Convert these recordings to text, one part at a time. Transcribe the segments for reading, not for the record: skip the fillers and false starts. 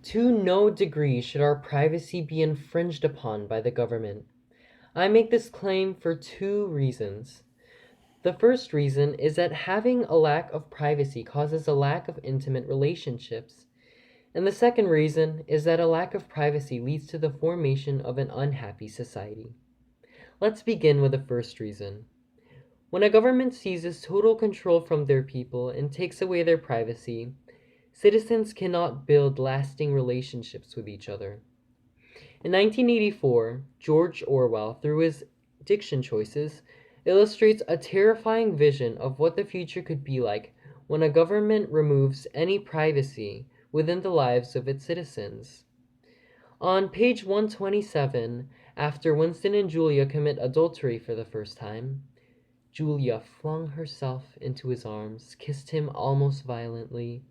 To no degree should our privacy be infringed upon by the government. I make this claim for two reasons. The first reason is that having a lack of privacy causes a lack of intimate relationships. And the second reason is that a lack of privacy leads to the formation of an unhappy society. Let's begin with the first reason. When a government seizes total control from their people and takes away their privacy, citizens cannot build lasting relationships with each other. In 1984, George Orwell, through his diction choices, illustrates a terrifying vision of what the future could be like when a government removes any privacy within the lives of its citizens. On page 127, after Winston and Julia commit adultery for the first time, Julia flung herself into his arms, kissed him almost violently,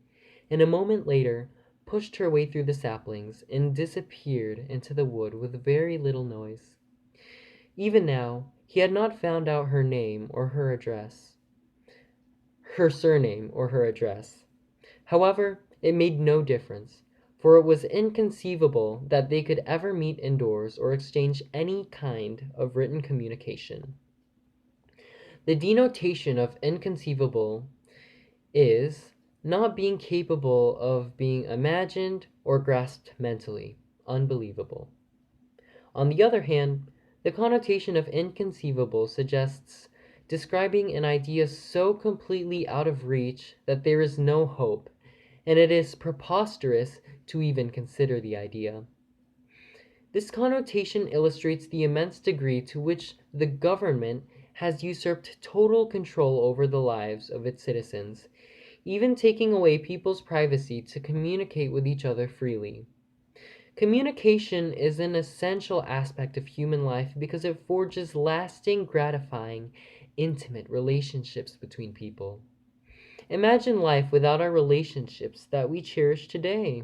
and a moment later pushed her way through the saplings and disappeared into the wood with very little noise. Even now, he had not found out her name or her address, her surname or her address. However, it made no difference, for it was inconceivable that they could ever meet indoors or exchange any kind of written communication. The denotation of inconceivable is not being capable of being imagined or grasped mentally, unbelievable. On the other hand, the connotation of inconceivable suggests describing an idea so completely out of reach that there is no hope, and it is preposterous to even consider the idea. This connotation illustrates the immense degree to which the government has usurped total control over the lives of its citizens, even taking away people's privacy to communicate with each other freely. Communication is an essential aspect of human life because it forges lasting, gratifying, intimate relationships between people. Imagine life without our relationships that we cherish today.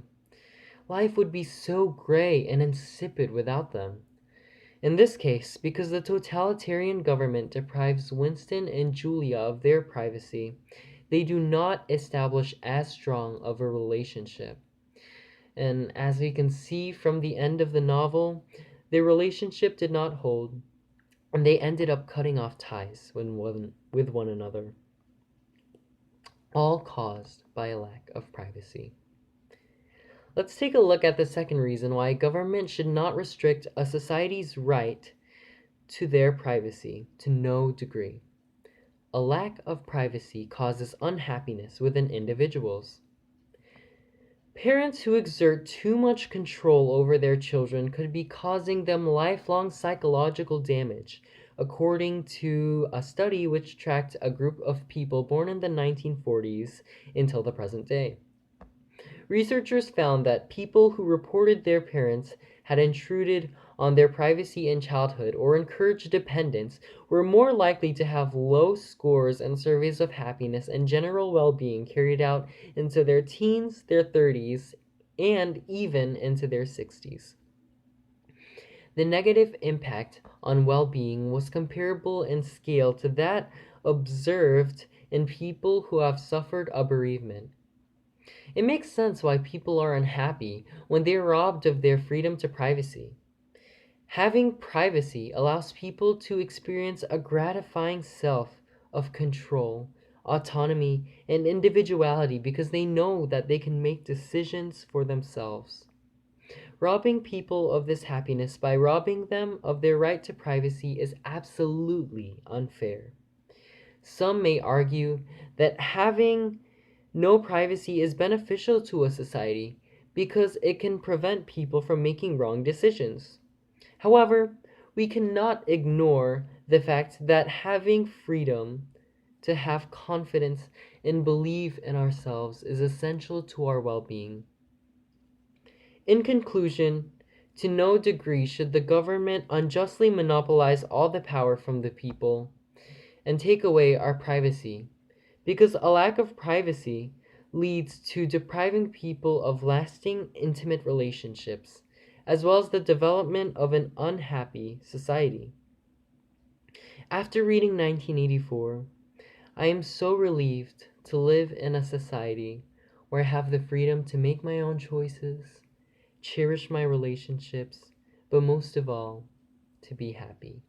Life would be so gray and insipid without them. In this case, because the totalitarian government deprives Winston and Julia of their privacy, they do not establish as strong of a relationship. And as we can see from the end of the novel, their relationship did not hold, and they ended up cutting off ties with one another, all caused by a lack of privacy. Let's take a look at the second reason why government should not restrict a society's right to their privacy to no degree. A lack of privacy causes unhappiness within individuals. Parents who exert too much control over their children could be causing them lifelong psychological damage, according to a study which tracked a group of people born in the 1940s until the present day. Researchers found that people who reported their parents had intruded on their privacy in childhood or encouraged dependence were more likely to have low scores in surveys of happiness and general well being carried out into their teens, their 30s, and even into their 60s. The negative impact on well being was comparable in scale to that observed in people who have suffered a bereavement. It makes sense why people are unhappy when they are robbed of their freedom to privacy. Having privacy allows people to experience a gratifying self of control, autonomy, and individuality because they know that they can make decisions for themselves. Robbing people of this happiness by robbing them of their right to privacy is absolutely unfair. Some may argue that having no privacy is beneficial to a society because it can prevent people from making wrong decisions. However, we cannot ignore the fact that having freedom to have confidence and believe in ourselves is essential to our well being. In conclusion, to no degree should the government unjustly monopolize all the power from the people and take away our privacy, because a lack of privacy leads to depriving people of lasting intimate relationships, as well as the development of an unhappy society. After reading 1984, I am so relieved to live in a society where I have the freedom to make my own choices, cherish my relationships, but most of all, to be happy.